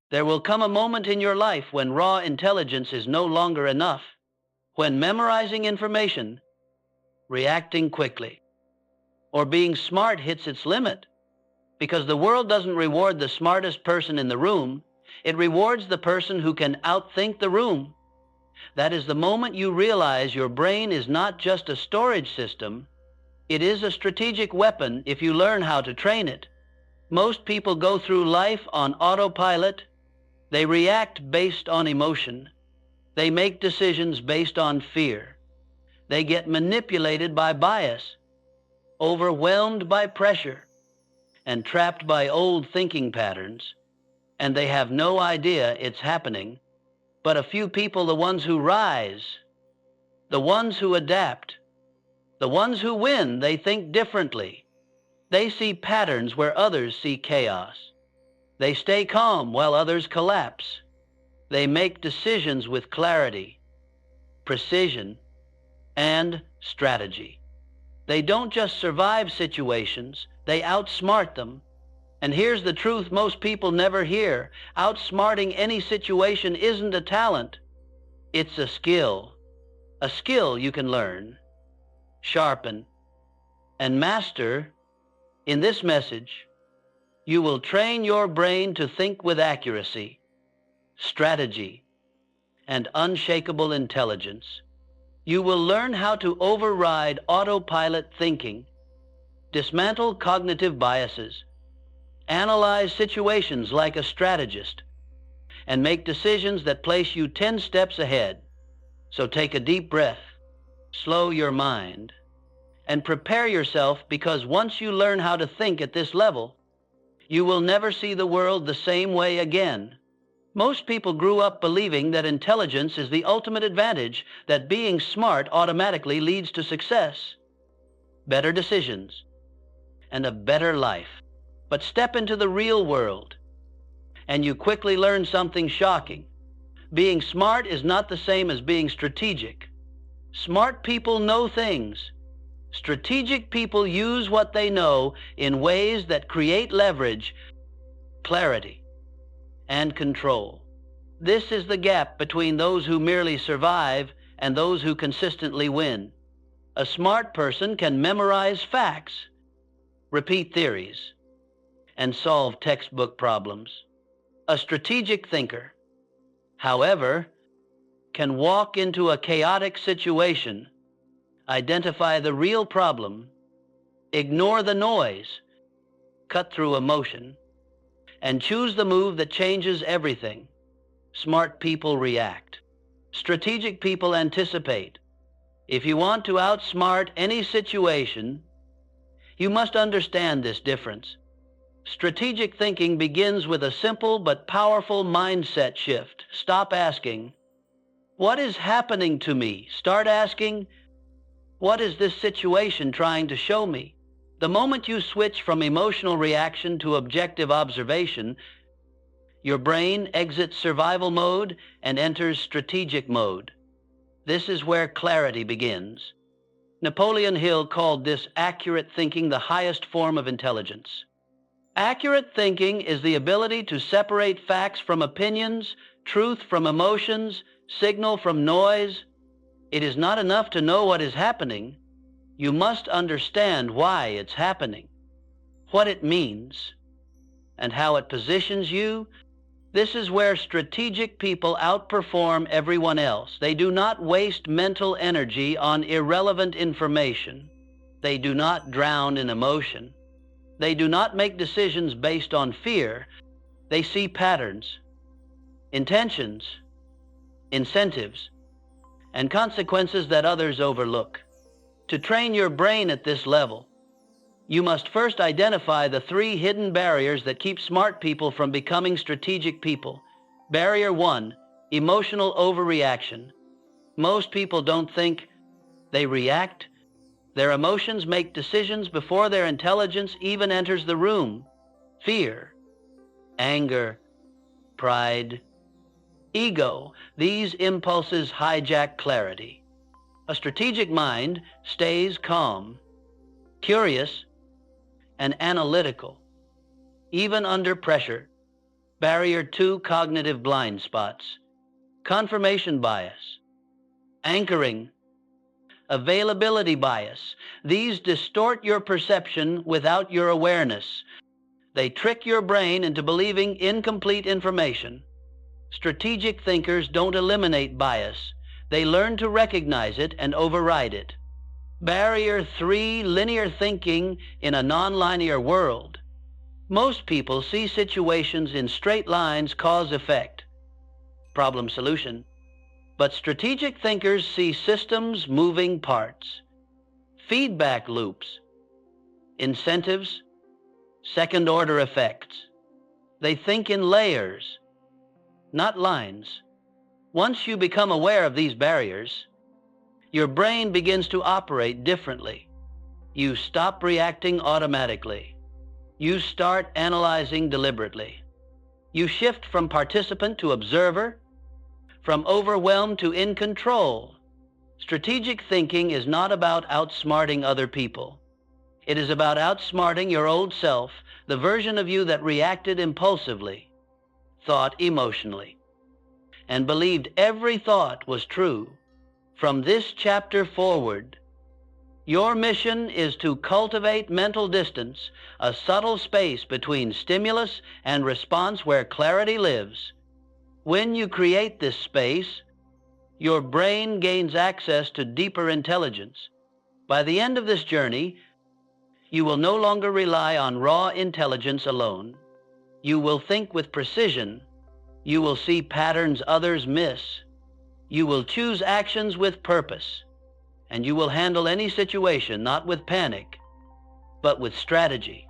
There will come a moment in your life when raw intelligence is no longer enough, when memorizing information, reacting quickly, or being smart hits its limit, because the world doesn't reward the smartest person in the room. It rewards the person who can outthink the room. That is the moment you realize your brain is not just a storage system. It is a strategic weapon if you learn how to train it. Most people go through life on autopilot. They react based on emotion. They make decisions based on fear. They get manipulated by bias, overwhelmed by pressure, and trapped by old thinking patterns, and they have no idea it's happening. But a few people, the ones who rise, the ones who adapt, the ones who win, they think differently. They see patterns where others see chaos. They stay calm while others collapse. They make decisions with clarity, precision, and strategy. They don't just survive situations, they outsmart them. And here's the truth most people never hear. Outsmarting any situation isn't a talent. It's a skill. A skill you can learn, sharpen, and master. In this message, you will train your brain to think with accuracy, strategy, and unshakable intelligence. You will learn how to override autopilot thinking, dismantle cognitive biases, analyze situations like a strategist, and make decisions that place you 10 steps ahead. So take a deep breath, slow your mind, and prepare yourself, because once you learn how to think at this level, you will never see the world the same way again. Most people grew up believing that intelligence is the ultimate advantage, that being smart automatically leads to success, better decisions, and a better life. But step into the real world, and you quickly learn something shocking. Being smart is not the same as being strategic. Smart people know things. Strategic people use what they know in ways that create leverage, clarity, and control. This is the gap between those who merely survive and those who consistently win. A smart person can memorize facts, repeat theories, and solve textbook problems. A strategic thinker, however, can walk into a chaotic situation, identify the real problem, ignore the noise, cut through emotion, and choose the move that changes everything. Smart people react. Strategic people anticipate. If you want to outsmart any situation, you must understand this difference. Strategic thinking begins with a simple but powerful mindset shift. Stop asking, "What is happening to me?" Start asking, "What is this situation trying to show me?" The moment you switch from emotional reaction to objective observation, your brain exits survival mode and enters strategic mode. This is where clarity begins. Napoleon Hill called this accurate thinking the highest form of intelligence. Accurate thinking is the ability to separate facts from opinions, truth from emotions, signal from noise. It is not enough to know what is happening. You must understand why it's happening, what it means, and how it positions you. This is where strategic people outperform everyone else. They do not waste mental energy on irrelevant information. They do not drown in emotion. They do not make decisions based on fear. They see patterns, intentions, incentives, and consequences that others overlook. To train your brain at this level, you must first identify the 3 hidden barriers that keep smart people from becoming strategic people. Barrier 1, emotional overreaction. Most people don't think, they react. Their emotions make decisions before their intelligence even enters the room. Fear, anger, pride, ego. These impulses hijack clarity. A strategic mind stays calm, curious, and analytical, even under pressure. Barrier 2, cognitive blind spots. Confirmation bias, anchoring, availability bias. These distort your perception without your awareness. They trick your brain into believing incomplete information. Strategic thinkers don't eliminate bias. They learn to recognize it and override it. Barrier 3, linear thinking in a nonlinear world. Most people see situations in straight lines, cause-effect, problem-solution. But strategic thinkers see systems, moving parts, feedback loops, incentives, second-order effects. They think in layers, not lines. Once you become aware of these barriers, your brain begins to operate differently. You stop reacting automatically. You start analyzing deliberately. You shift from participant to observer, from overwhelmed to in control. Strategic thinking is not about outsmarting other people. It is about outsmarting your old self, the version of you that reacted impulsively, thought emotionally, and believed every thought was true. From this chapter forward, your mission is to cultivate mental distance, a subtle space between stimulus and response where clarity lives. When you create this space, your brain gains access to deeper intelligence. By the end of this journey, you will no longer rely on raw intelligence alone. You will think with precision. You will see patterns others miss. You will choose actions with purpose. And you will handle any situation not with panic, but with strategy.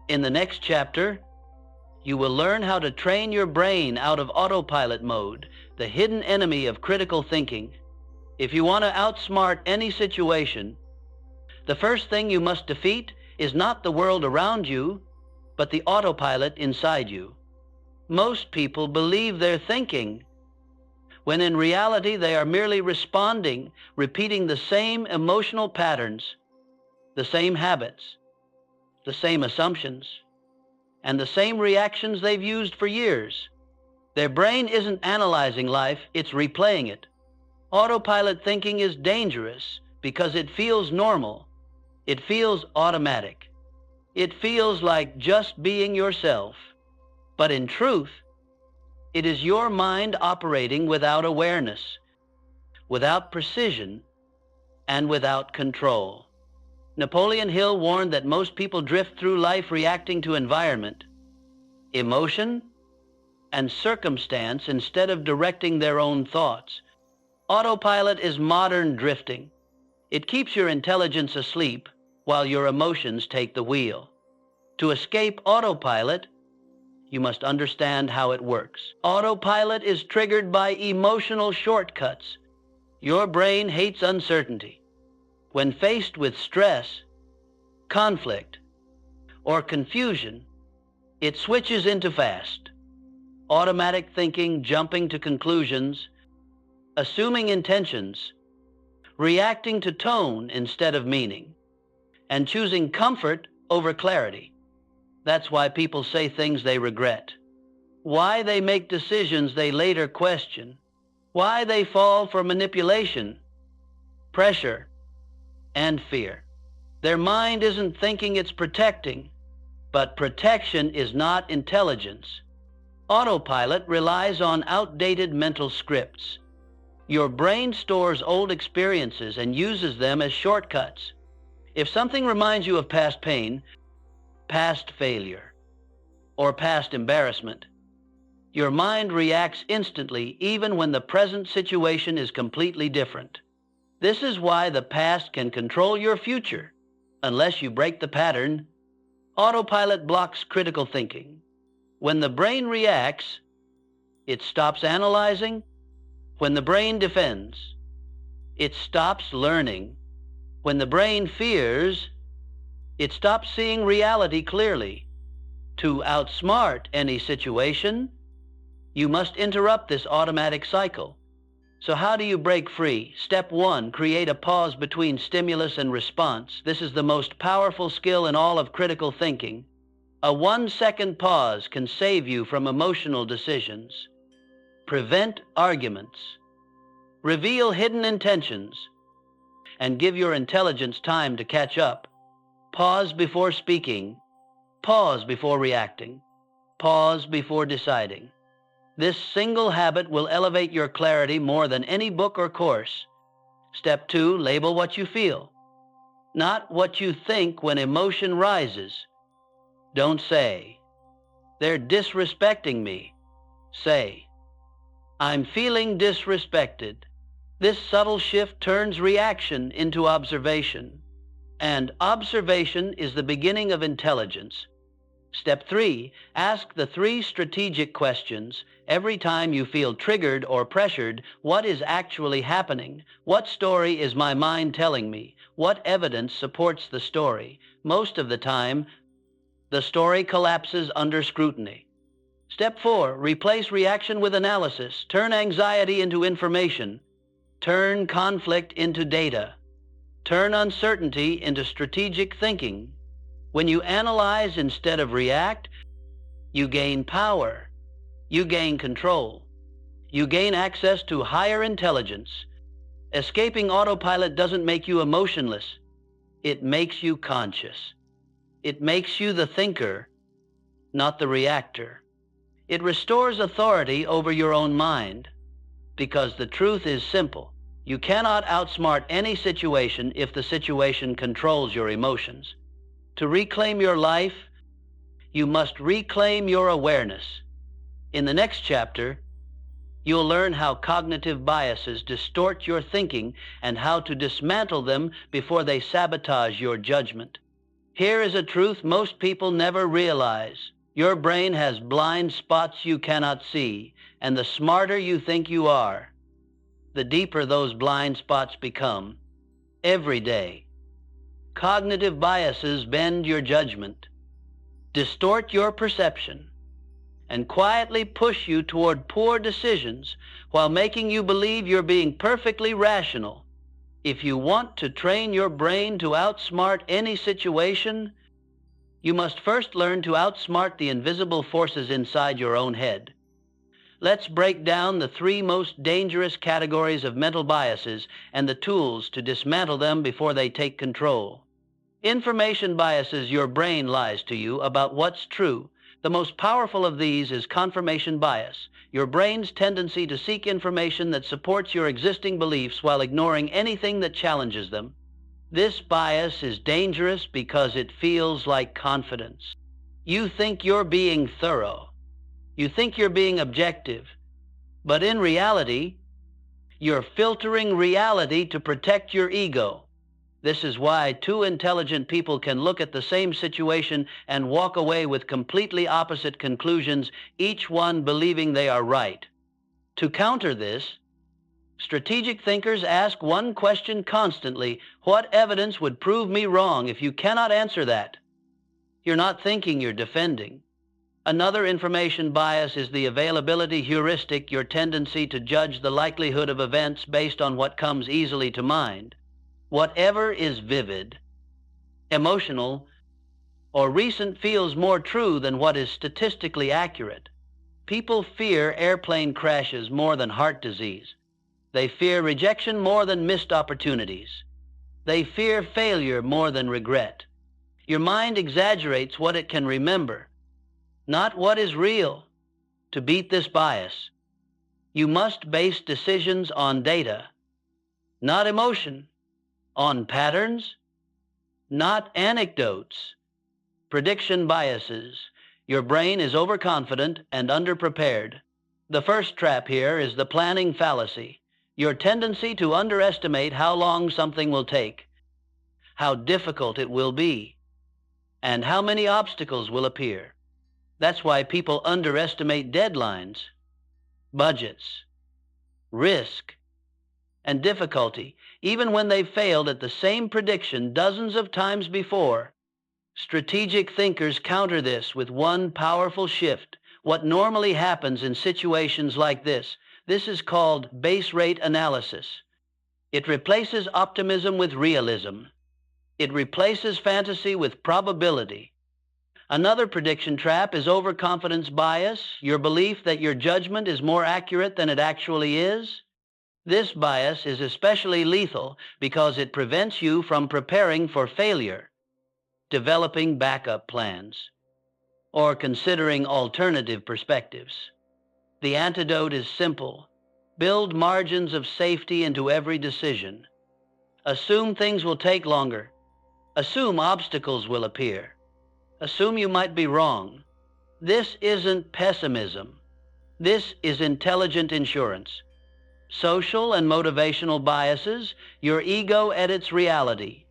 In the next chapter, you will learn how to train your brain out of autopilot mode, the hidden enemy of critical thinking. If you want to outsmart any situation, the first thing you must defeat is not the world around you, but the autopilot inside you. Most people believe they're thinking, when in reality they are merely responding, repeating the same emotional patterns, the same habits, the same assumptions, and the same reactions they've used for years. Their brain isn't analyzing life, it's replaying it. Autopilot thinking is dangerous because it feels normal. It feels automatic. It feels like just being yourself. But in truth, it is your mind operating without awareness, without precision, and without control. Napoleon Hill warned that most people drift through life reacting to environment, emotion, and circumstance instead of directing their own thoughts. Autopilot is modern drifting. It keeps your intelligence asleep while your emotions take the wheel. To escape autopilot, you must understand how it works. Autopilot is triggered by emotional shortcuts. Your brain hates uncertainty. When faced with stress, conflict, or confusion, it switches into fast, automatic thinking, jumping to conclusions, assuming intentions, reacting to tone instead of meaning, and choosing comfort over clarity. That's why people say things they regret, why they make decisions they later question, why they fall for manipulation, pressure, and fear. Their mind isn't thinking, it's protecting, but protection is not intelligence. Autopilot relies on outdated mental scripts. Your brain stores old experiences and uses them as shortcuts. If something reminds you of past pain, past failure, or past embarrassment, your mind reacts instantly even when the present situation is completely different. This is why the past can control your future unless you break the pattern. Autopilot blocks critical thinking. When the brain reacts, it stops analyzing. When the brain defends, it stops learning. When the brain fears, it stops seeing reality clearly. To outsmart any situation, you must interrupt this automatic cycle. So how do you break free? Step 1, create a pause between stimulus and response. This is the most powerful skill in all of critical thinking. A 1-second pause can save you from emotional decisions, prevent arguments, reveal hidden intentions, and give your intelligence time to catch up. Pause before speaking. Pause before reacting. Pause before deciding. This single habit will elevate your clarity more than any book or course. Step 2, label what you feel, not what you think when emotion rises. Don't say, "They're disrespecting me." Say, "I'm feeling disrespected." This subtle shift turns reaction into observation, and observation is the beginning of intelligence. Step 3, ask the 3 strategic questions. Every time you feel triggered or pressured, what is actually happening? What story is my mind telling me? What evidence supports the story? Most of the time, the story collapses under scrutiny. Step 4, replace reaction with analysis. Turn anxiety into information. Turn conflict into data. Turn uncertainty into strategic thinking. When you analyze instead of react, you gain power. You gain control. You gain access to higher intelligence. Escaping autopilot doesn't make you emotionless. It makes you conscious. It makes you the thinker, not the reactor. It restores authority over your own mind, because the truth is simple. You cannot outsmart any situation if the situation controls your emotions. To reclaim your life, you must reclaim your awareness. In the next chapter, you'll learn how cognitive biases distort your thinking and how to dismantle them before they sabotage your judgment. Here is a truth most people never realize. Your brain has blind spots you cannot see, and the smarter you think you are, the deeper those blind spots become. Every day, cognitive biases bend your judgment, distort your perception, and quietly push you toward poor decisions while making you believe you're being perfectly rational. If you want to train your brain to outsmart any situation, you must first learn to outsmart the invisible forces inside your own head. Let's break down the 3 most dangerous categories of mental biases and the tools to dismantle them before they take control. Information biases. Your brain lies to you about what's true. The most powerful of these is confirmation bias, your brain's tendency to seek information that supports your existing beliefs while ignoring anything that challenges them. This bias is dangerous because it feels like confidence. You think you're being thorough. You think you're being objective. But in reality, you're filtering reality to protect your ego. This is why 2 intelligent people can look at the same situation and walk away with completely opposite conclusions, each one believing they are right. To counter this, strategic thinkers ask one question constantly: what evidence would prove me wrong? If you cannot answer that, you're not thinking, you're defending. Another information bias is the availability heuristic, your tendency to judge the likelihood of events based on what comes easily to mind. Whatever is vivid, emotional, or recent feels more true than what is statistically accurate. People fear airplane crashes more than heart disease. They fear rejection more than missed opportunities. They fear failure more than regret. Your mind exaggerates what it can remember, not what is real. To beat this bias, you must base decisions on data, not emotion, on patterns, not anecdotes. Prediction biases. Your brain is overconfident and underprepared. The first trap here is the planning fallacy, your tendency to underestimate how long something will take, how difficult it will be, and how many obstacles will appear. That's why people underestimate deadlines, budgets, risk, and difficulty, even when they've failed at the same prediction dozens of times before. Strategic thinkers counter this with one powerful shift. What normally happens in situations like this is called base rate analysis. It replaces optimism with realism. It replaces fantasy with probability. Another prediction trap is overconfidence bias, your belief that your judgment is more accurate than it actually is. This bias is especially lethal because it prevents you from preparing for failure, developing backup plans, or considering alternative perspectives. The antidote is simple. Build margins of safety into every decision. Assume things will take longer. Assume obstacles will appear. Assume you might be wrong. This isn't pessimism. This is intelligent insurance. Social and motivational biases, your ego edits reality.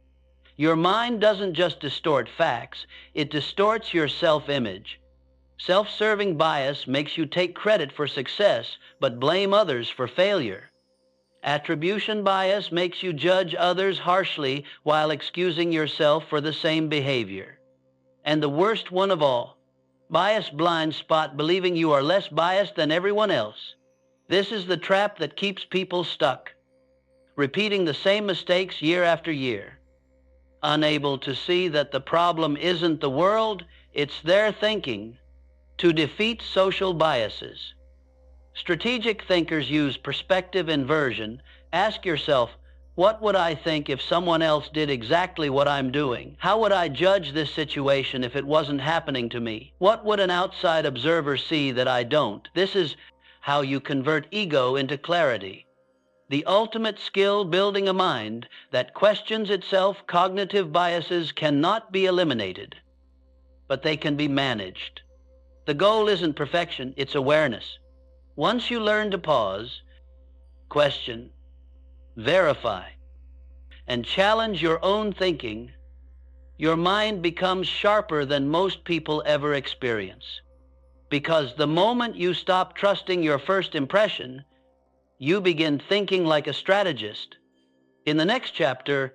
Your mind doesn't just distort facts, it distorts your self-image. Self-serving bias makes you take credit for success, but blame others for failure. Attribution bias makes you judge others harshly while excusing yourself for the same behavior. And the worst one of all, bias blind spot, believing you are less biased than everyone else. This is the trap that keeps people stuck, repeating the same mistakes year after year, unable to see that the problem isn't the world, it's their thinking. To defeat social biases, strategic thinkers use perspective inversion. Ask yourself, what would I think if someone else did exactly what I'm doing? How would I judge this situation if it wasn't happening to me? What would an outside observer see that I don't? This is how you convert ego into clarity. The ultimate skill, building a mind that questions itself. Cognitive biases cannot be eliminated, but they can be managed. The goal isn't perfection, it's awareness. Once you learn to pause, question, verify, and challenge your own thinking, your mind becomes sharper than most people ever experience. Because the moment you stop trusting your first impression, you begin thinking like a strategist. In the next chapter,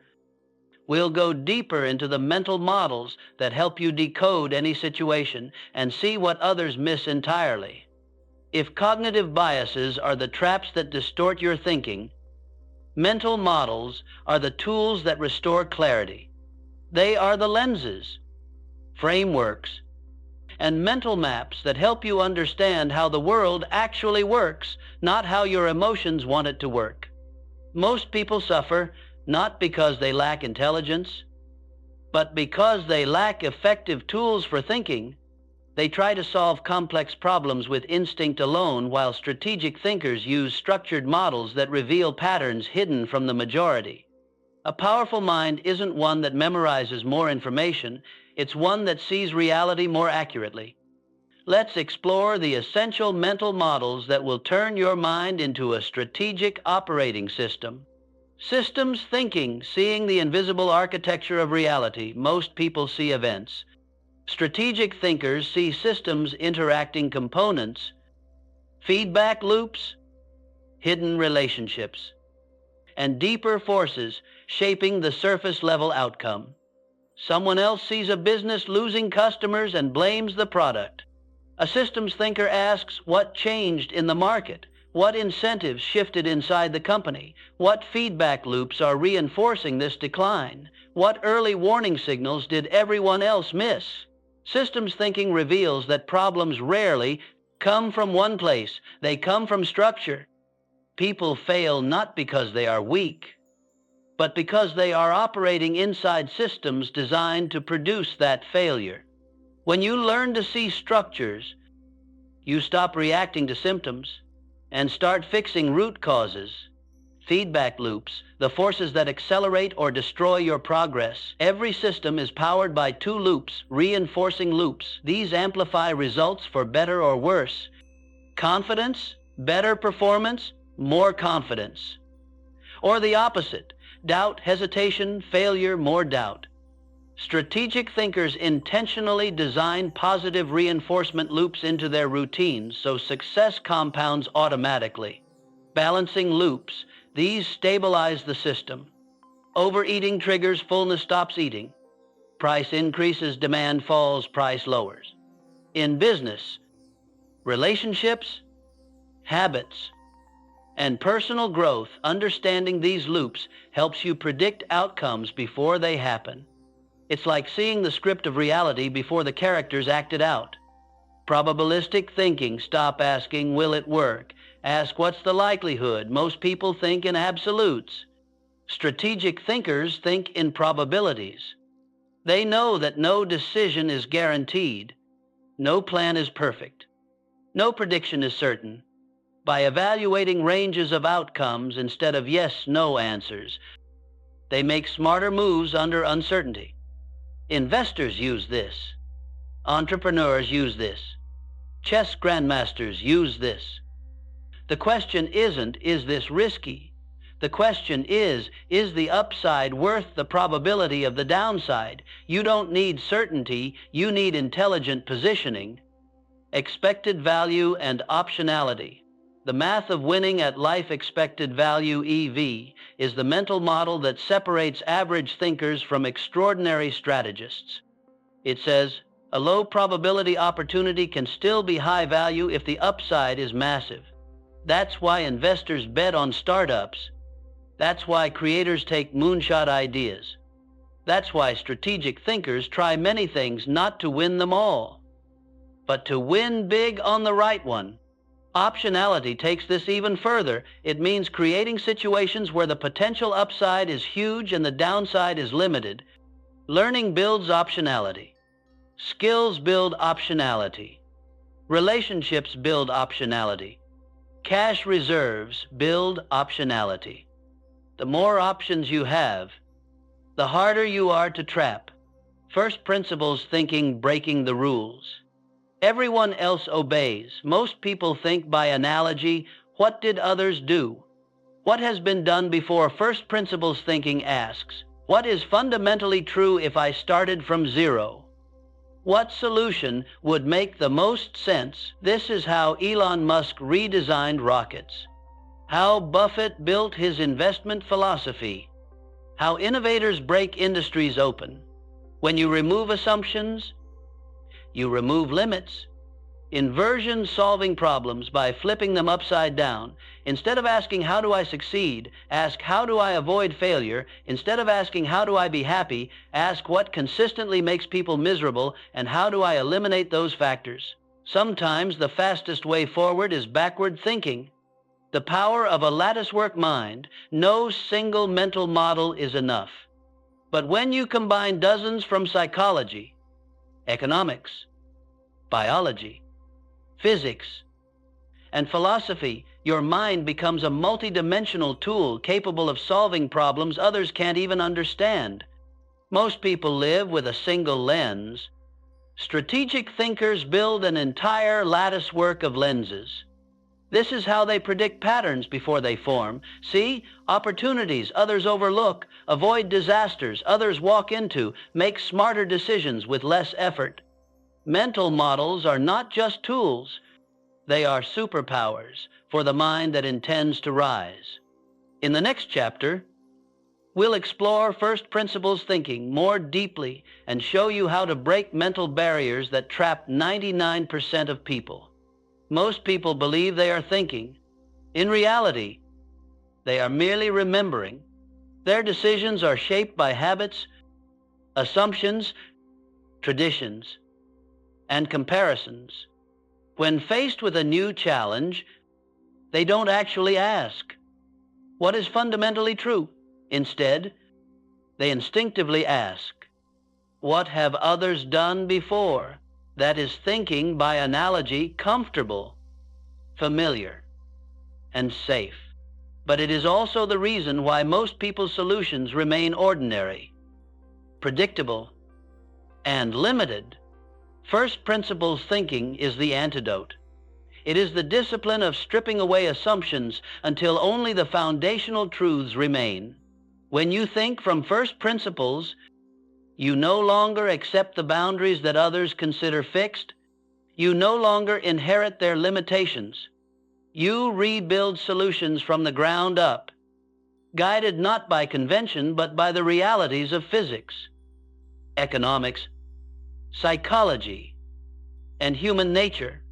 we'll go deeper into the mental models that help you decode any situation and see what others miss entirely. If cognitive biases are the traps that distort your thinking, mental models are the tools that restore clarity. They are the lenses, frameworks, and mental maps that help you understand how the world actually works, not how your emotions want it to work. Most people suffer not because they lack intelligence, but because they lack effective tools for thinking. They try to solve complex problems with instinct alone, while strategic thinkers use structured models that reveal patterns hidden from the majority. A powerful mind isn't one that memorizes more information, it's one that sees reality more accurately. Let's explore the essential mental models that will turn your mind into a strategic operating system. Systems thinking, seeing the invisible architecture of reality. Most people see events. Strategic thinkers see systems, interacting components, feedback loops, hidden relationships, and deeper forces shaping the surface level outcome. Someone else sees a business losing customers and blames the product. A systems thinker asks, what changed in the market? What incentives shifted inside the company? What feedback loops are reinforcing this decline? What early warning signals did everyone else miss? Systems thinking reveals that problems rarely come from one place. They come from structure. People fail not because they are weak, but because they are operating inside systems designed to produce that failure. When you learn to see structures, you stop reacting to symptoms and start fixing root causes. Feedback loops, the forces that accelerate or destroy your progress. Every system is powered by two loops, reinforcing loops. These amplify results for better or worse. Confidence, better performance, more confidence. Or the opposite, doubt, hesitation, failure, more doubt. Strategic thinkers intentionally design positive reinforcement loops into their routines so success compounds automatically. Balancing loops, these stabilize the system. Overeating triggers fullness, stops eating. Price increases, demand falls, price lowers. In business, relationships, habits, and personal growth, understanding these loops helps you predict outcomes before they happen. It's like seeing the script of reality before the characters act it out. Probabilistic thinking, stop asking, will it work? Ask, what's the likelihood? Most people think in absolutes. Strategic thinkers think in probabilities. They know that no decision is guaranteed. No plan is perfect. No prediction is certain. By evaluating ranges of outcomes instead of yes-no answers, they make smarter moves under uncertainty. Investors use this. Entrepreneurs use this. Chess grandmasters use this. The question isn't, is this risky? The question is the upside worth the probability of the downside? You don't need certainty, you need intelligent positioning, expected value, and optionality. The math of winning at life expected value, EV, is the mental model that separates average thinkers from extraordinary strategists. It says, a low probability opportunity can still be high value if the upside is massive. That's why investors bet on startups. That's why creators take moonshot ideas. That's why strategic thinkers try many things not to win them all, but to win big on the right one. Optionality takes this even further. It means creating situations where the potential upside is huge and the downside is limited. Learning builds optionality. Skills build optionality. Relationships build optionality. Cash reserves build optionality. The more options you have, the harder you are to trap. First principles thinking, breaking the rules. Everyone else obeys. Most people think by analogy. What did others do? What has been done before? First principles thinking asks, what is fundamentally true if I started from zero? What solution would make the most sense? This is how Elon Musk redesigned rockets, how Buffett built his investment philosophy, how innovators break industries open. When you remove assumptions, you remove limits. Inversion solving problems by flipping them upside down. Instead of asking, how do I succeed? Ask, how do I avoid failure? Instead of asking, how do I be happy? Ask, what consistently makes people miserable, and how do I eliminate those factors? Sometimes the fastest way forward is backward thinking. The power of a latticework mind. No single mental model is enough. But when you combine dozens from psychology, economics, biology, physics, and philosophy, your mind becomes a multidimensional tool capable of solving problems others can't even understand. Most people live with a single lens. Strategic thinkers build an entire latticework of lenses. This is how they predict patterns before they form. See, opportunities others overlook, avoid disasters others walk into, make smarter decisions with less effort. Mental models are not just tools. They are superpowers for the mind that intends to rise. In the next chapter, we'll explore first principles thinking more deeply and show you how to break mental barriers that trap 99% of people. Most people believe they are thinking. In reality, they are merely remembering. Their decisions are shaped by habits, assumptions, traditions, and comparisons. When faced with a new challenge, they don't actually ask, what is fundamentally true? Instead, they instinctively ask, what have others done before? That is thinking, by analogy, comfortable, familiar, and safe. But it is also the reason why most people's solutions remain ordinary, predictable, and limited. First principles thinking is the antidote. It is the discipline of stripping away assumptions until only the foundational truths remain. When you think from first principles, you no longer accept the boundaries that others consider fixed. You no longer inherit their limitations. You rebuild solutions from the ground up, guided not by convention but by the realities of physics, economics, psychology, and human nature.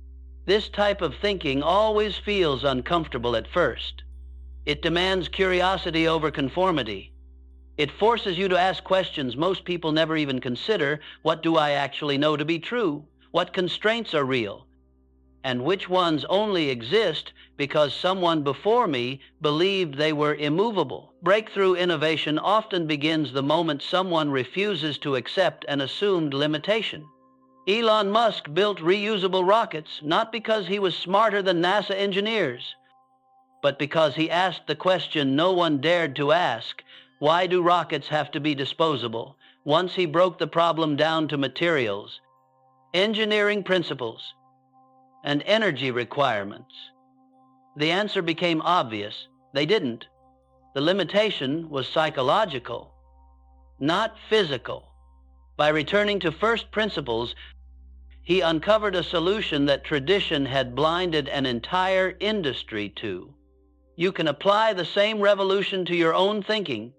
This type of thinking always feels uncomfortable at first. It demands curiosity over conformity, It forces you to ask questions most people never even consider. What do I actually know to be true? What constraints are real? And which ones only exist because someone before me believed they were immovable? Breakthrough innovation often begins the moment someone refuses to accept an assumed limitation. Elon Musk built reusable rockets not because he was smarter than NASA engineers, but because he asked the question no one dared to ask: why do rockets have to be disposable? Once he broke the problem down to materials, engineering principles, and energy requirements, the answer became obvious. They didn't. The limitation was psychological, not physical. By returning to first principles, he uncovered a solution that tradition had blinded an entire industry to. You can apply the same revolution to your own thinking,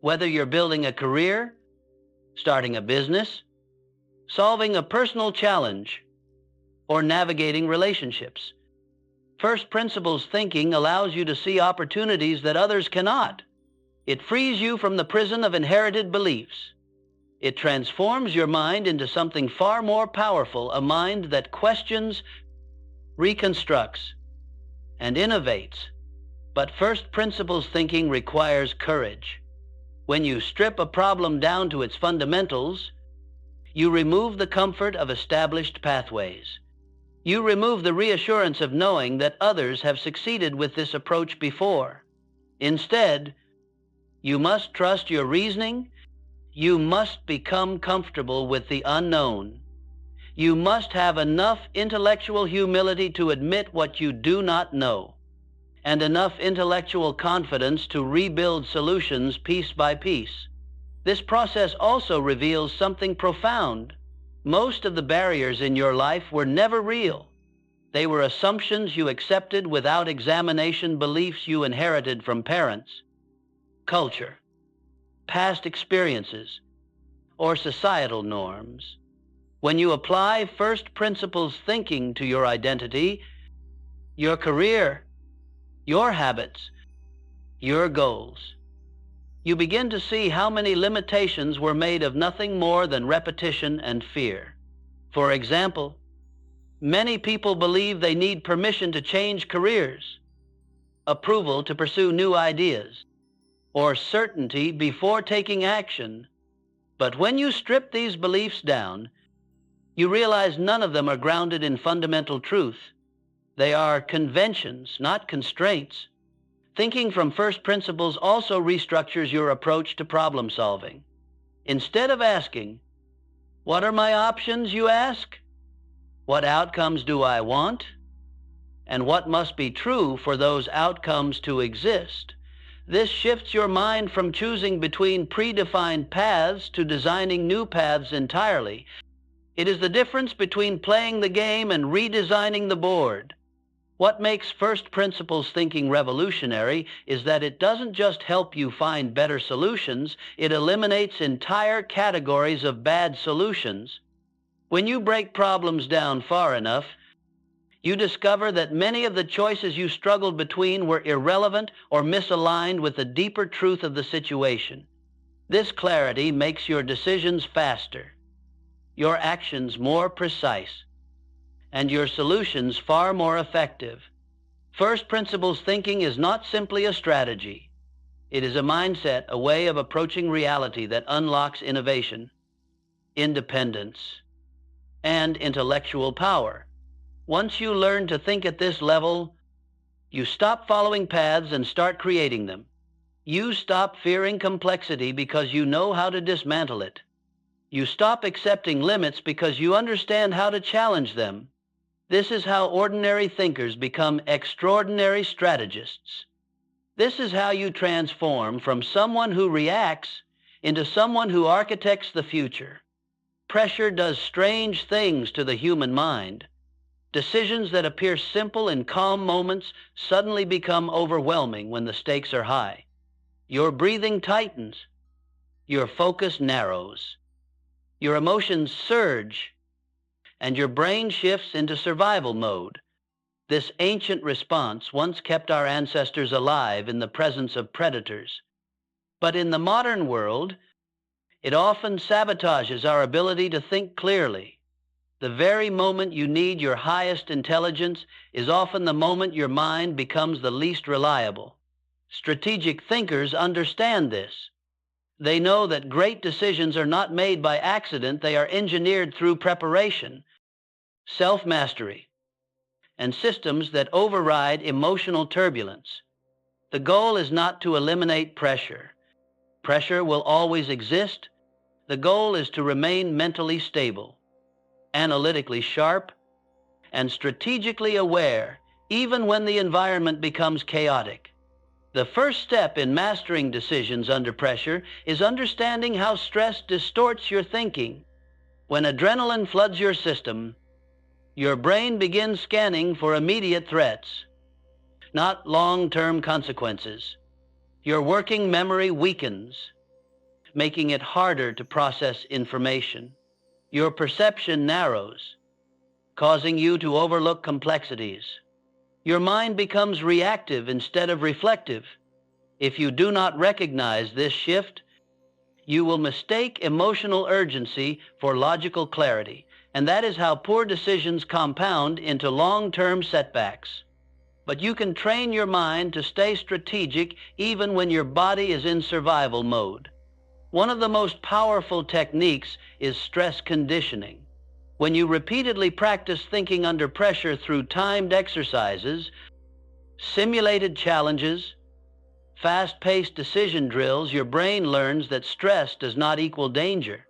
whether you're building a career, starting a business, solving a personal challenge, or navigating relationships. First principles thinking allows you to see opportunities that others cannot. It frees you from the prison of inherited beliefs. It transforms your mind into something far more powerful, a mind that questions, reconstructs, and innovates. But first principles thinking requires courage. When you strip a problem down to its fundamentals, you remove the comfort of established pathways. You remove the reassurance of knowing that others have succeeded with this approach before. Instead, you must trust your reasoning. You must become comfortable with the unknown. You must have enough intellectual humility to admit what you do not know, and enough intellectual confidence to rebuild solutions piece by piece. This process also reveals something profound. Most of the barriers in your life were never real. They were assumptions you accepted without examination, beliefs you inherited from parents, culture, past experiences, or societal norms. When you apply first principles thinking to your identity, your career, your habits, your goals, you begin to see how many limitations were made of nothing more than repetition and fear. For example, many people believe they need permission to change careers, approval to pursue new ideas, or certainty before taking action. But when you strip these beliefs down, you realize none of them are grounded in fundamental truth. They are conventions, not constraints. Thinking from first principles also restructures your approach to problem solving. Instead of asking, "What are my options?" you ask, "What outcomes do I want? And what must be true for those outcomes to exist?" This shifts your mind from choosing between predefined paths to designing new paths entirely. It is the difference between playing the game and redesigning the board. What makes first principles thinking revolutionary is that it doesn't just help you find better solutions, it eliminates entire categories of bad solutions. When you break problems down far enough, you discover that many of the choices you struggled between were irrelevant or misaligned with the deeper truth of the situation. This clarity makes your decisions faster, your actions more precise, and your solutions far more effective. First principles thinking is not simply a strategy. It is a mindset, a way of approaching reality that unlocks innovation, independence, and intellectual power. Once you learn to think at this level, you stop following paths and start creating them. You stop fearing complexity because you know how to dismantle it. You stop accepting limits because you understand how to challenge them. This is how ordinary thinkers become extraordinary strategists. This is how you transform from someone who reacts into someone who architects the future. Pressure does strange things to the human mind. Decisions that appear simple in calm moments suddenly become overwhelming when the stakes are high. Your breathing tightens. Your focus narrows. Your emotions surge, and your brain shifts into survival mode. This ancient response once kept our ancestors alive in the presence of predators. But in the modern world, it often sabotages our ability to think clearly. The very moment you need your highest intelligence is often the moment your mind becomes the least reliable. Strategic thinkers understand this. They know that great decisions are not made by accident, they are engineered through preparation, self-mastery, and systems that override emotional turbulence. The goal is not to eliminate pressure. Pressure will always exist. The goal is to remain mentally stable, analytically sharp, and strategically aware, even when the environment becomes chaotic. The first step in mastering decisions under pressure is understanding how stress distorts your thinking. When adrenaline floods your system, your brain begins scanning for immediate threats, not long-term consequences. Your working memory weakens, making it harder to process information. Your perception narrows, causing you to overlook complexities. Your mind becomes reactive instead of reflective. If you do not recognize this shift, you will mistake emotional urgency for logical clarity, and that is how poor decisions compound into long-term setbacks. But you can train your mind to stay strategic even when your body is in survival mode. One of the most powerful techniques is stress conditioning. When you repeatedly practice thinking under pressure through timed exercises, simulated challenges, fast-paced decision drills, your brain learns that stress does not equal danger.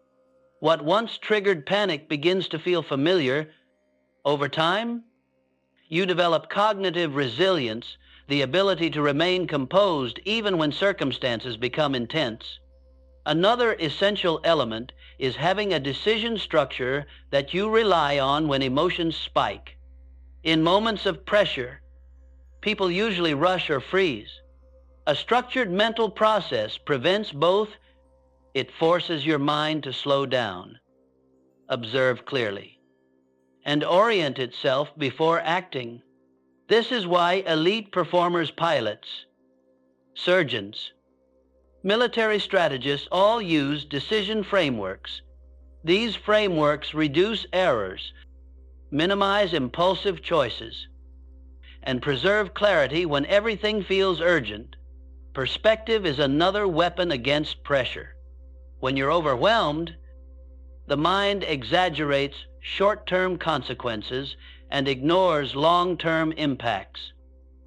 What once triggered panic begins to feel familiar. Over time, you develop cognitive resilience, the ability to remain composed even when circumstances become intense. Another essential element is having a decision structure that you rely on when emotions spike. In moments of pressure, people usually rush or freeze. A structured mental process prevents both. It forces your mind to slow down, observe clearly, and orient itself before acting. This is why elite performers, pilots, surgeons, military strategists all use decision frameworks. These frameworks reduce errors, minimize impulsive choices, and preserve clarity when everything feels urgent. Perspective is another weapon against pressure. When you're overwhelmed, the mind exaggerates short-term consequences and ignores long-term impacts.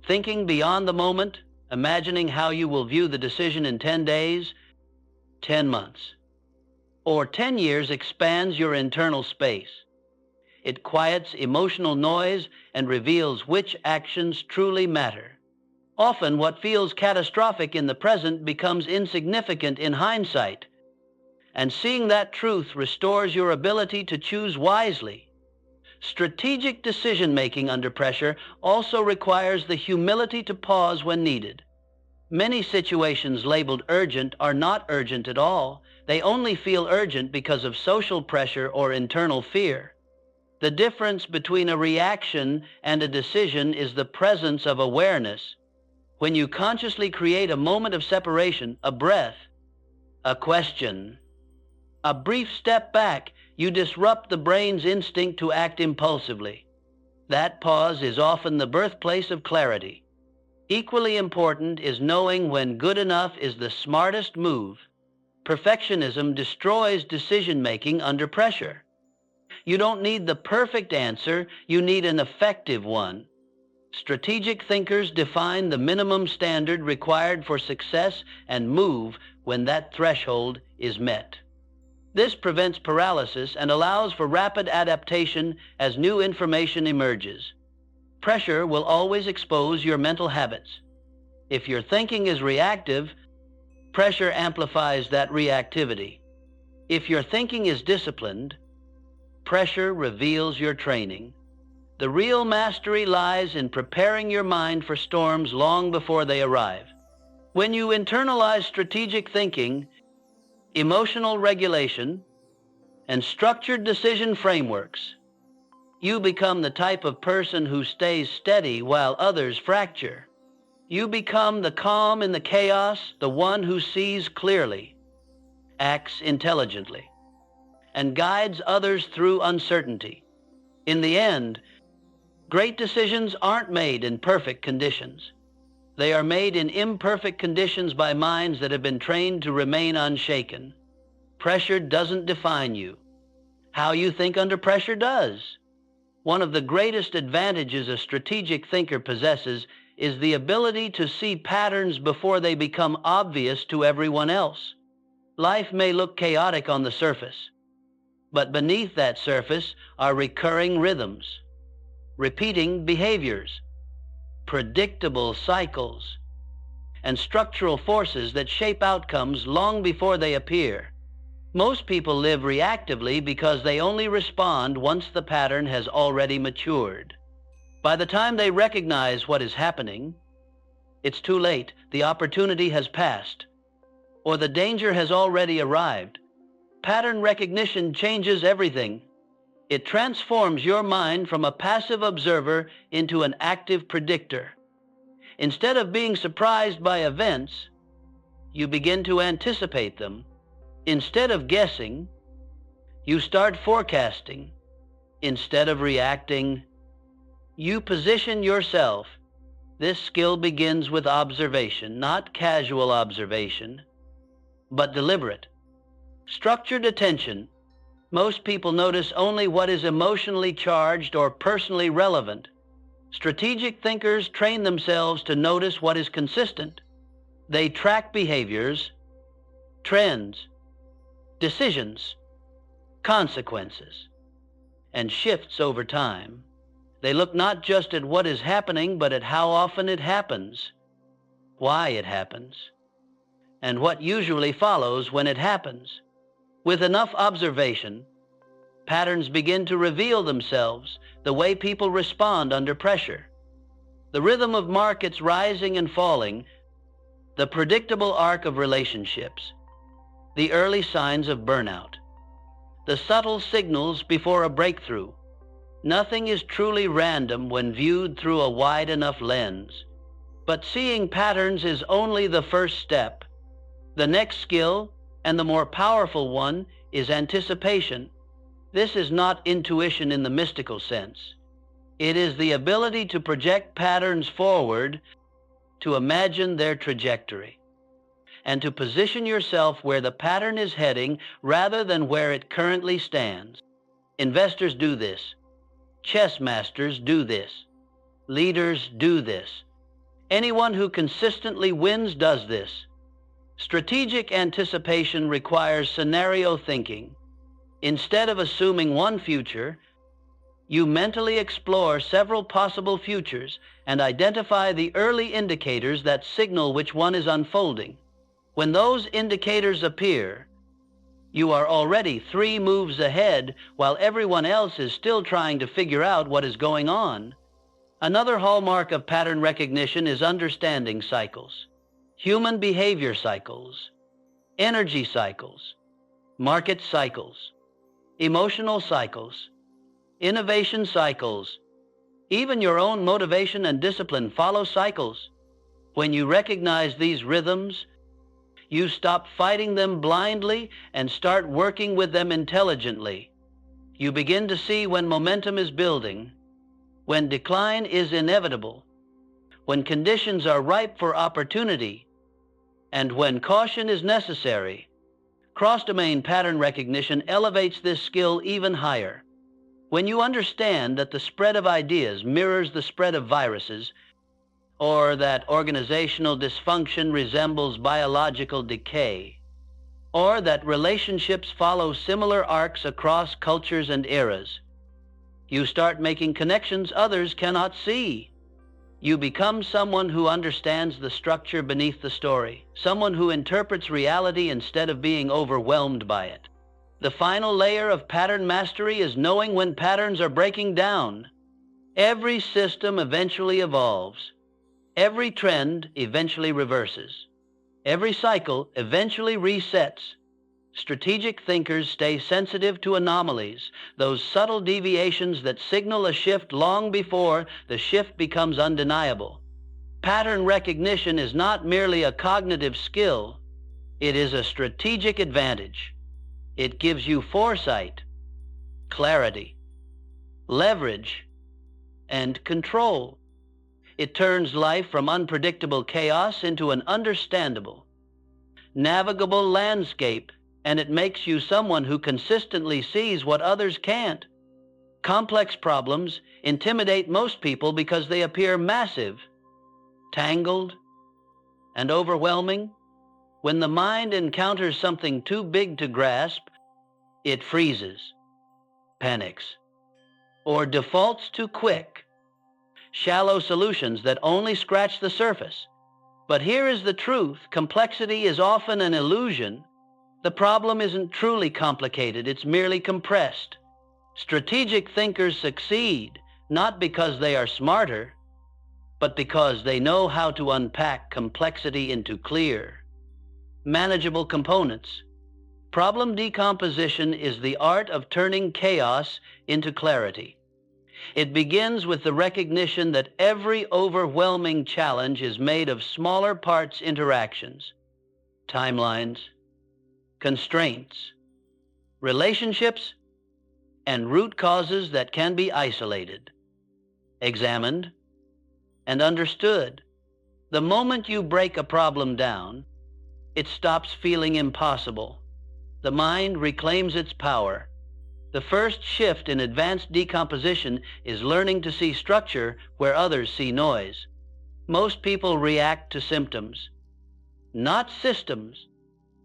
Thinking beyond the moment, imagining how you will view the decision in 10 days, 10 months, or 10 years expands your internal space. It quiets emotional noise and reveals which actions truly matter. Often what feels catastrophic in the present becomes insignificant in hindsight, and seeing that truth restores your ability to choose wisely. Strategic decision-making under pressure also requires the humility to pause when needed. Many situations labeled urgent are not urgent at all. They only feel urgent because of social pressure or internal fear. The difference between a reaction and a decision is the presence of awareness. When you consciously create a moment of separation, a breath, a question, a brief step back, you disrupt the brain's instinct to act impulsively. That pause is often the birthplace of clarity. Equally important is knowing when good enough is the smartest move. Perfectionism destroys decision-making under pressure. You don't need the perfect answer, you need an effective one. Strategic thinkers define the minimum standard required for success and move when that threshold is met. This prevents paralysis and allows for rapid adaptation as new information emerges. Pressure will always expose your mental habits. If your thinking is reactive, pressure amplifies that reactivity. If your thinking is disciplined, pressure reveals your training. The real mastery lies in preparing your mind for storms long before they arrive. When you internalize strategic thinking, emotional regulation, and structured decision frameworks, you become the type of person who stays steady while others fracture. You become the calm in the chaos, the one who sees clearly, acts intelligently, and guides others through uncertainty. In the end, great decisions aren't made in perfect conditions. They are made in imperfect conditions by minds that have been trained to remain unshaken. Pressure doesn't define you. How you think under pressure does. One of the greatest advantages a strategic thinker possesses is the ability to see patterns before they become obvious to everyone else. Life may look chaotic on the surface, but beneath that surface are recurring rhythms, repeating behaviors, predictable cycles, and structural forces that shape outcomes long before they appear. Most people live reactively because they only respond once the pattern has already matured. By the time they recognize what is happening, it's too late. The opportunity has passed, or the danger has already arrived. Pattern recognition changes everything. It transforms your mind from a passive observer into an active predictor. Instead of being surprised by events, you begin to anticipate them. Instead of guessing, you start forecasting. Instead of reacting, you position yourself. This skill begins with observation, not casual observation, but deliberate, structured attention. Most people notice only what is emotionally charged or personally relevant. Strategic thinkers train themselves to notice what is consistent. They track behaviors, trends, decisions, consequences, and shifts over time. They look not just at what is happening, but at how often it happens, why it happens, and what usually follows when it happens. With enough observation, patterns begin to reveal themselves, the way people respond under pressure, the rhythm of markets rising and falling, the predictable arc of relationships, the early signs of burnout, the subtle signals before a breakthrough. Nothing is truly random when viewed through a wide enough lens. But seeing patterns is only the first step. The next skill, and the more powerful one, is anticipation. This is not intuition in the mystical sense. It is the ability to project patterns forward, to imagine their trajectory, and to position yourself where the pattern is heading rather than where it currently stands. Investors do this. Chess masters do this. Leaders do this. Anyone who consistently wins does this. Strategic anticipation requires scenario thinking. Instead of assuming one future, you mentally explore several possible futures and identify the early indicators that signal which one is unfolding. When those indicators appear, you are already 3 moves ahead while everyone else is still trying to figure out what is going on. Another hallmark of pattern recognition is understanding cycles. Human behavior cycles, energy cycles, market cycles, emotional cycles, innovation cycles. Even your own motivation and discipline follow cycles. When you recognize these rhythms, you stop fighting them blindly and start working with them intelligently. You begin to see when momentum is building, when decline is inevitable, when conditions are ripe for opportunity, and when caution is necessary. Cross-domain pattern recognition elevates this skill even higher. When you understand that the spread of ideas mirrors the spread of viruses, or that organizational dysfunction resembles biological decay, or that relationships follow similar arcs across cultures and eras, you start making connections others cannot see. You become someone who understands the structure beneath the story, someone who interprets reality instead of being overwhelmed by it. The final layer of pattern mastery is knowing when patterns are breaking down. Every system eventually evolves. Every trend eventually reverses. Every cycle eventually resets. Strategic thinkers stay sensitive to anomalies, those subtle deviations that signal a shift long before the shift becomes undeniable. Pattern recognition is not merely a cognitive skill, it is a strategic advantage. It gives you foresight, clarity, leverage, and control. It turns life from unpredictable chaos into an understandable, navigable landscape, and it makes you someone who consistently sees what others can't. Complex problems intimidate most people because they appear massive, tangled, and overwhelming. When the mind encounters something too big to grasp, it freezes, panics, or defaults to quick, shallow solutions that only scratch the surface. But here is the truth: complexity is often an illusion. The problem isn't truly complicated, it's merely compressed. Strategic thinkers succeed not because they are smarter, but because they know how to unpack complexity into clear, manageable components. Problem decomposition is the art of turning chaos into clarity. It begins with the recognition that every overwhelming challenge is made of smaller parts interactions, timelines, constraints, relationships, and root causes that can be isolated, examined, and understood. The moment you break a problem down, it stops feeling impossible. The mind reclaims its power. The first shift in advanced decomposition is learning to see structure where others see noise. Most people react to symptoms, not systems.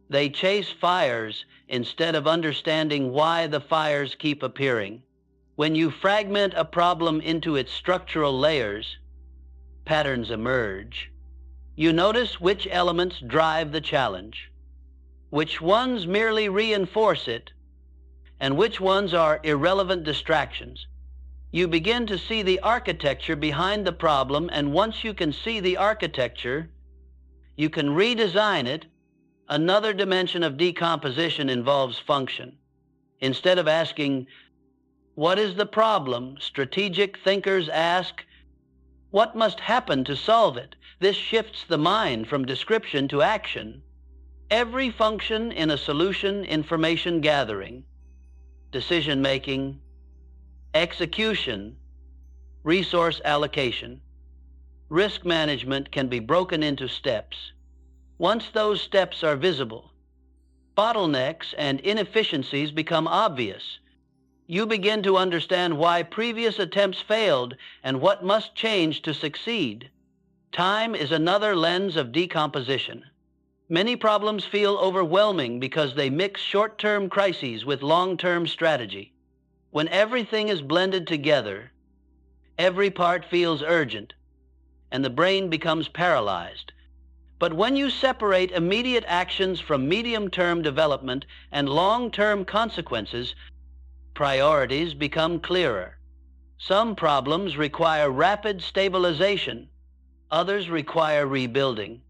They chase fires instead of understanding why the fires keep appearing. When you fragment a problem into its structural layers, patterns emerge. You notice which elements drive the challenge, which ones merely reinforce it, and which ones are irrelevant distractions. You begin to see the architecture behind the problem, and once you can see the architecture, you can redesign it. Another dimension of decomposition involves function. Instead of asking, "What is the problem?" strategic thinkers ask, "What must happen to solve it?" This shifts the mind from description to action. Every function in a solution: information gathering, decision-making, execution, resource allocation, risk management, can be broken into steps. Once those steps are visible, bottlenecks and inefficiencies become obvious. You begin to understand why previous attempts failed and what must change to succeed. Time is another lens of decomposition. Many problems feel overwhelming because they mix short-term crises with long-term strategy. When everything is blended together, every part feels urgent, and the brain becomes paralyzed. But when you separate immediate actions from medium-term development and long-term consequences, priorities become clearer. Some problems require rapid stabilization. Others require rebuilding.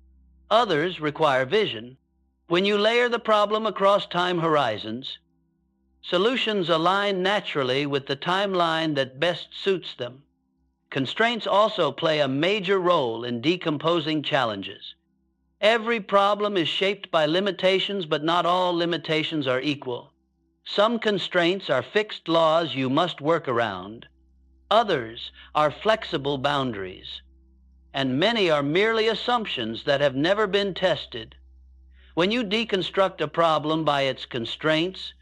Others require vision. When you layer the problem across time horizons, solutions align naturally with the timeline that best suits them. Constraints also play a major role in decomposing challenges. Every problem is shaped by limitations, but not all limitations are equal. Some constraints are fixed laws you must work around. Others are flexible boundaries. And many are merely assumptions that have never been tested. When you deconstruct a problem by its constraints,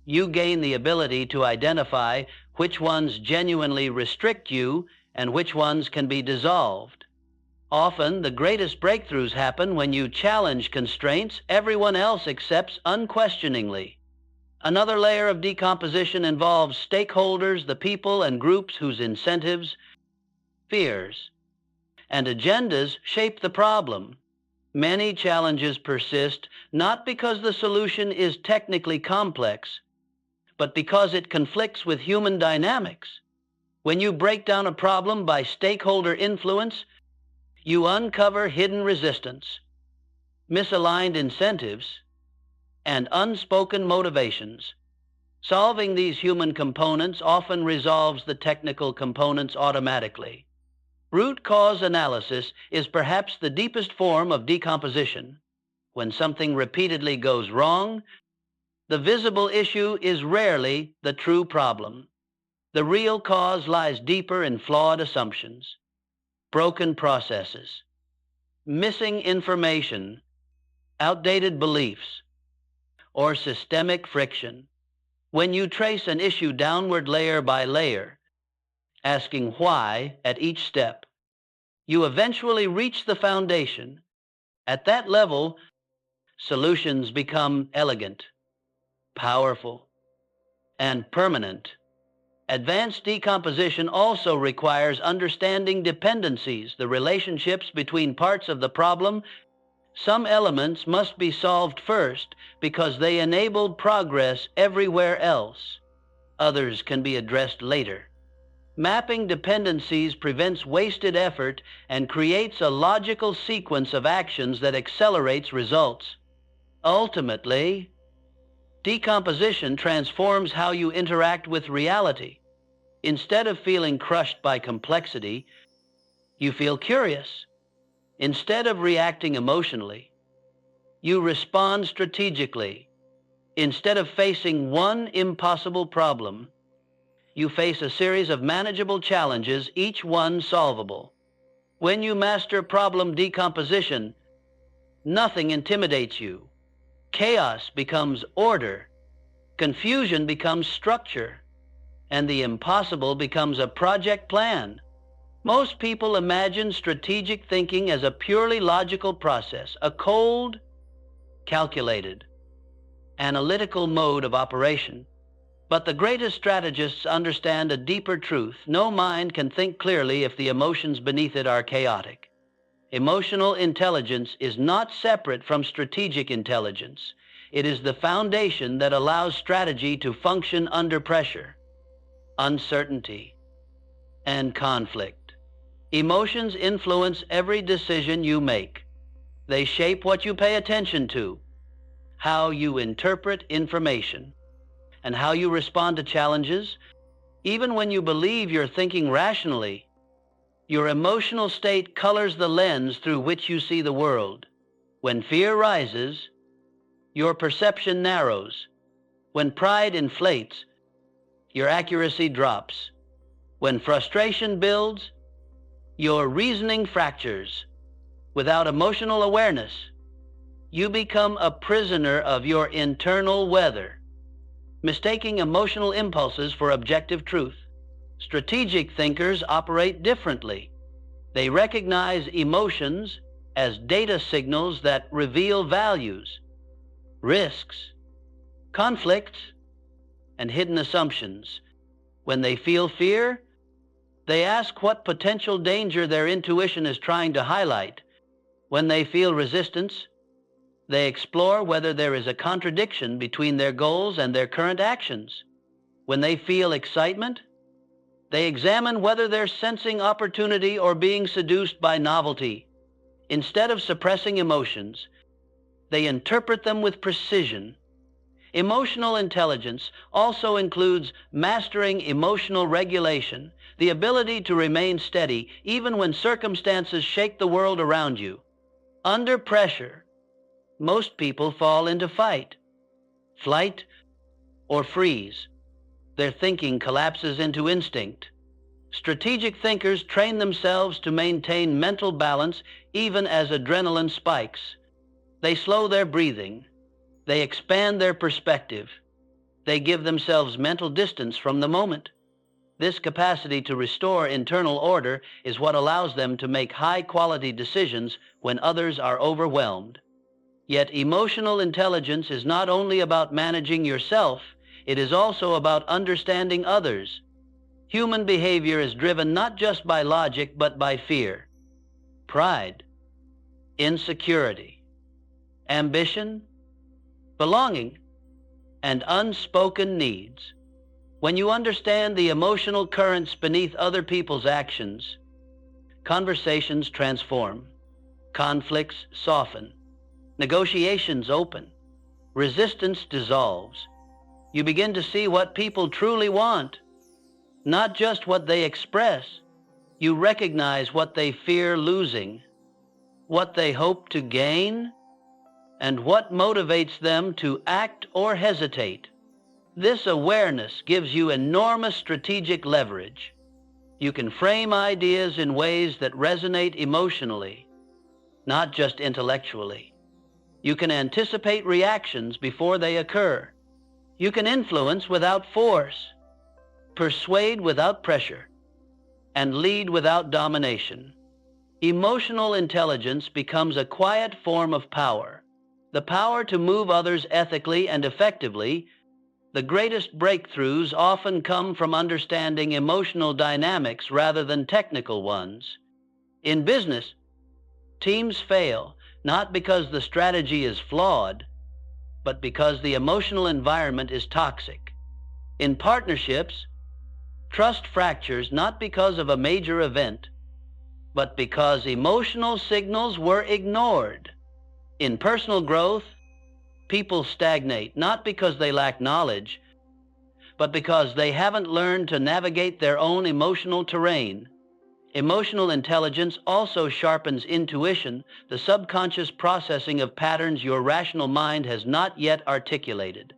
you gain the ability to identify which ones genuinely restrict you and which ones can be dissolved. Often, the greatest breakthroughs happen when you challenge constraints everyone else accepts unquestioningly. Another layer of decomposition involves stakeholders, the people and groups whose incentives, fears, and agendas shape the problem. Many challenges persist not because the solution is technically complex, but because it conflicts with human dynamics. When you break down a problem by stakeholder influence, you uncover hidden resistance, misaligned incentives, and unspoken motivations. Solving these human components often resolves the technical components automatically. Root cause analysis is perhaps the deepest form of decomposition. When something repeatedly goes wrong, the visible issue is rarely the true problem. The real cause lies deeper in flawed assumptions, broken processes, missing information, outdated beliefs, or systemic friction. When you trace an issue downward layer by layer, asking why at each step, you eventually reach the foundation. At that level, solutions become elegant, powerful, and permanent. Advanced decomposition also requires understanding dependencies, the relationships between parts of the problem. Some elements must be solved first because they enabled progress everywhere else. Others can be addressed later. Mapping dependencies prevents wasted effort and creates a logical sequence of actions that accelerates results. Ultimately, decomposition transforms how you interact with reality. Instead of feeling crushed by complexity, you feel curious. Instead of reacting emotionally, you respond strategically. Instead of facing one impossible problem, you face a series of manageable challenges, each one solvable. When you master problem decomposition, nothing intimidates you. Chaos becomes order, confusion becomes structure, and the impossible becomes a project plan. Most people imagine strategic thinking as a purely logical process, a cold, calculated, analytical mode of operation. But the greatest strategists understand a deeper truth. No mind can think clearly if the emotions beneath it are chaotic. Emotional intelligence is not separate from strategic intelligence. It is the foundation that allows strategy to function under pressure, uncertainty, and conflict. Emotions influence every decision you make. They shape what you pay attention to, how you interpret information, and how you respond to challenges. Even when you believe you're thinking rationally, your emotional state colors the lens through which you see the world. When fear rises, your perception narrows. When pride inflates, your accuracy drops. When frustration builds, your reasoning fractures. Without emotional awareness, you become a prisoner of your internal weather, mistaking emotional impulses for objective truth. Strategic thinkers operate differently. They recognize emotions as data signals that reveal values, risks, conflicts, and hidden assumptions. When they feel fear, they ask what potential danger their intuition is trying to highlight. When they feel resistance, they explore whether there is a contradiction between their goals and their current actions. When they feel excitement, they examine whether they're sensing opportunity or being seduced by novelty. Instead of suppressing emotions, they interpret them with precision. Emotional intelligence also includes mastering emotional regulation, the ability to remain steady even when circumstances shake the world around you. Under pressure, most people fall into fight, flight, or freeze. Their thinking collapses into instinct. Strategic thinkers train themselves to maintain mental balance even as adrenaline spikes. They slow their breathing. They expand their perspective. They give themselves mental distance from the moment. This capacity to restore internal order is what allows them to make high-quality decisions when others are overwhelmed. Yet emotional intelligence is not only about managing yourself, it is also about understanding others. Human behavior is driven not just by logic, but by fear, pride, insecurity, ambition, belonging, and unspoken needs. When you understand the emotional currents beneath other people's actions, conversations transform, conflicts soften, negotiations open, resistance dissolves. You begin to see what people truly want, not just what they express. You recognize what they fear losing, what they hope to gain, and what motivates them to act or hesitate. This awareness gives you enormous strategic leverage. You can frame ideas in ways that resonate emotionally, not just intellectually. You can anticipate reactions before they occur. You can influence without force, persuade without pressure, and lead without domination. Emotional intelligence becomes a quiet form of power, the power to move others ethically and effectively. The greatest breakthroughs often come from understanding emotional dynamics rather than technical ones. In business, teams fail not because the strategy is flawed, but because the emotional environment is toxic. In partnerships, trust fractures not because of a major event, but because emotional signals were ignored. In personal growth, people stagnate not because they lack knowledge, but because they haven't learned to navigate their own emotional terrain. Emotional intelligence also sharpens intuition, the subconscious processing of patterns your rational mind has not yet articulated.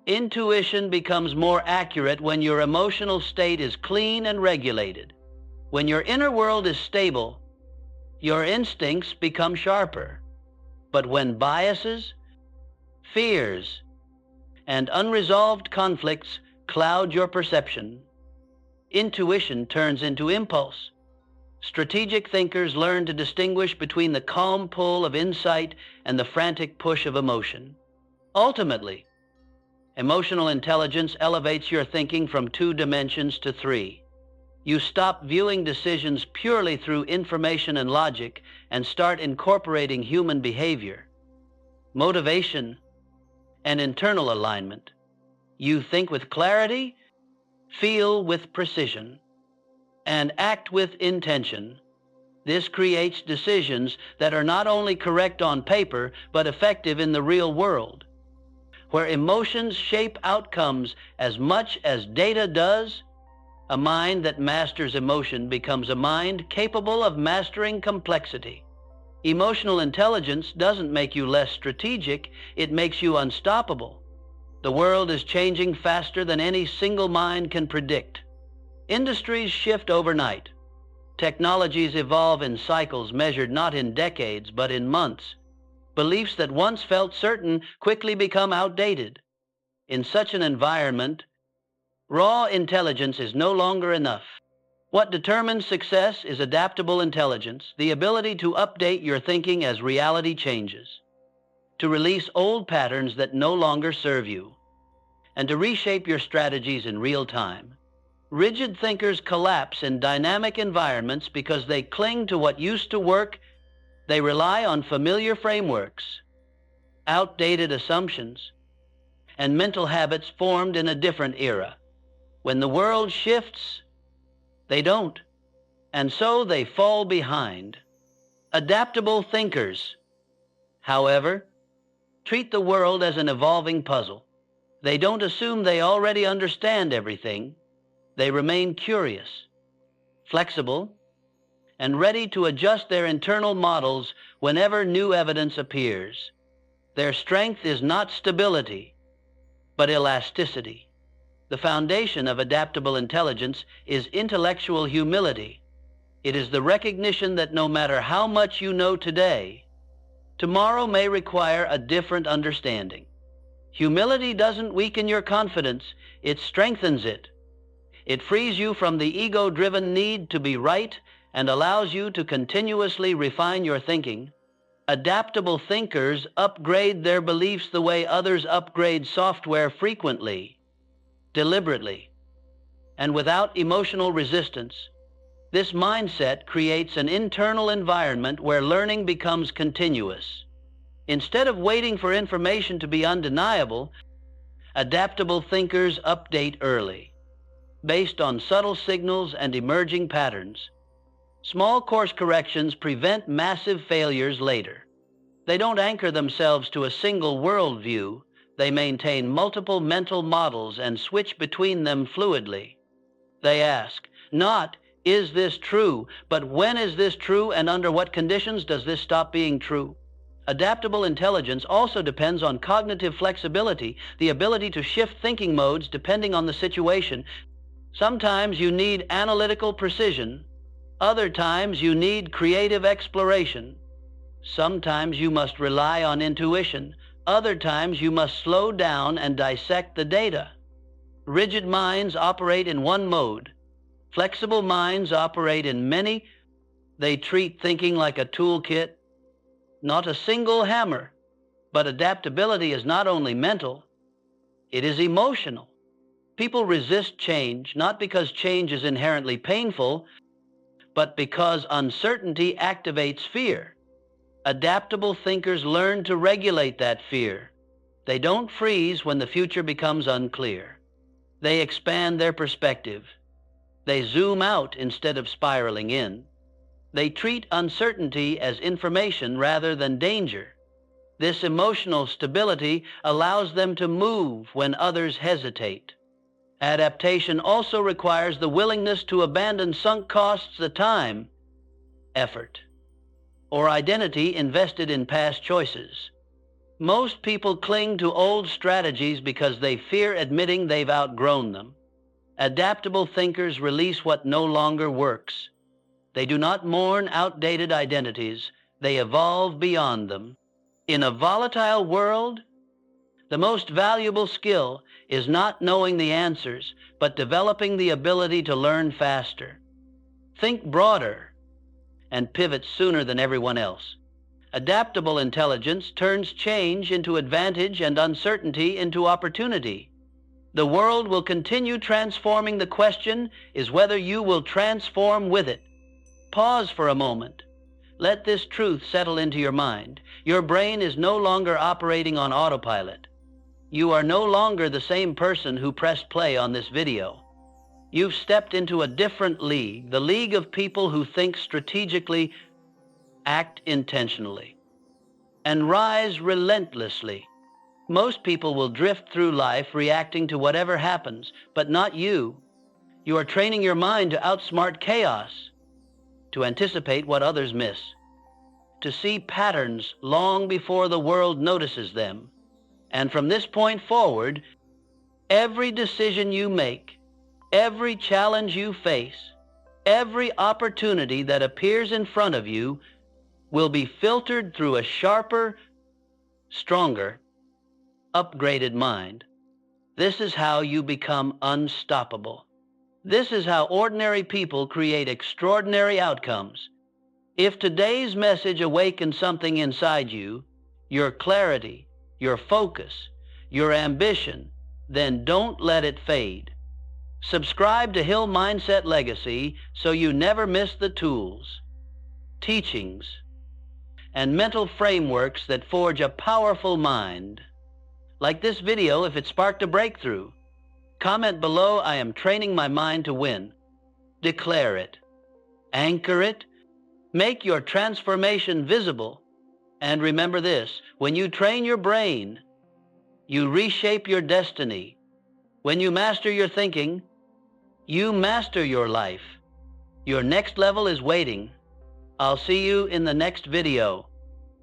Intuition becomes more accurate when your emotional state is clean and regulated. When your inner world is stable, your instincts become sharper. But when biases, fears, and unresolved conflicts cloud your perception, intuition turns into impulse. Strategic thinkers learn to distinguish between the calm pull of insight and the frantic push of emotion. Ultimately, emotional intelligence elevates your thinking from 2 dimensions to 3. You stop viewing decisions purely through information and logic and start incorporating human behavior, motivation, and internal alignment. You think with clarity, feel with precision, and act with intention. This creates decisions that are not only correct on paper, but effective in the real world. Where emotions shape outcomes as much as data does, a mind that masters emotion becomes a mind capable of mastering complexity. Emotional intelligence doesn't make you less strategic, it makes you unstoppable. The world is changing faster than any single mind can predict. Industries shift overnight. Technologies evolve in cycles measured not in decades, but in months. Beliefs that once felt certain quickly become outdated. In such an environment, raw intelligence is no longer enough. What determines success is adaptable intelligence, the ability to update your thinking as reality changes, to release old patterns that no longer serve you, and to reshape your strategies in real time. Rigid thinkers collapse in dynamic environments because they cling to what used to work. They rely on familiar frameworks, outdated assumptions, and mental habits formed in a different era. When the world shifts, they don't, and so they fall behind. Adaptable thinkers, however, treat the world as an evolving puzzle. They don't assume they already understand everything. They remain curious, flexible, and ready to adjust their internal models whenever new evidence appears. Their strength is not stability, but elasticity. The foundation of adaptable intelligence is intellectual humility. It is the recognition that no matter how much you know today, tomorrow may require a different understanding. Humility doesn't weaken your confidence, it strengthens it. It frees you from the ego-driven need to be right and allows you to continuously refine your thinking. Adaptable thinkers upgrade their beliefs the way others upgrade software frequently, deliberately, and without emotional resistance. This mindset creates an internal environment where learning becomes continuous. Instead of waiting for information to be undeniable, adaptable thinkers update early, based on subtle signals and emerging patterns. Small course corrections prevent massive failures later. They don't anchor themselves to a single worldview. They maintain multiple mental models and switch between them fluidly. They ask, not, Is this true? But when is this true, and under what conditions does this stop being true? Adaptable intelligence also depends on cognitive flexibility, the ability to shift thinking modes depending on the situation. Sometimes you need analytical precision. Other times you need creative exploration. Sometimes you must rely on intuition. Other times you must slow down and dissect the data. Rigid minds operate in one mode. Flexible minds operate in many. They treat thinking like a toolkit, not a single hammer. But adaptability is not only mental, it is emotional. People resist change not because change is inherently painful, but because uncertainty activates fear. Adaptable thinkers learn to regulate that fear. They don't freeze when the future becomes unclear. They expand their perspective. They zoom out instead of spiraling in. They treat uncertainty as information rather than danger. This emotional stability allows them to move when others hesitate. Adaptation also requires the willingness to abandon sunk costs of time, effort, or identity invested in past choices. Most people cling to old strategies because they fear admitting they've outgrown them. Adaptable thinkers release what no longer works. They do not mourn outdated identities. They evolve beyond them. In a volatile world, the most valuable skill is not knowing the answers, but developing the ability to learn faster. Think broader and pivot sooner than everyone else. Adaptable intelligence turns change into advantage and uncertainty into opportunity. The world will continue transforming. The question is whether you will transform with it. Pause for a moment. Let this truth settle into your mind. Your brain is no longer operating on autopilot. You are no longer the same person who pressed play on this video. You've stepped into a different league, the league of people who think strategically, act intentionally, and rise relentlessly. Most people will drift through life reacting to whatever happens, but not you. You are training your mind to outsmart chaos, to anticipate what others miss, to see patterns long before the world notices them. And from this point forward, every decision you make, every challenge you face, every opportunity that appears in front of you will be filtered through a sharper, stronger, upgraded mind. This is how you become unstoppable. This is how ordinary people create extraordinary outcomes. If today's message awakens something inside you, your clarity, your focus, your ambition, then don't let it fade. Subscribe to Hill Mindset Legacy so you never miss the tools, teachings, and mental frameworks that forge a powerful mind. Like this video if it sparked a breakthrough. Comment below, I am training my mind to win. Declare it. Anchor it. Make your transformation visible. And remember this, when you train your brain, you reshape your destiny. When you master your thinking, you master your life. Your next level is waiting. I'll see you in the next video.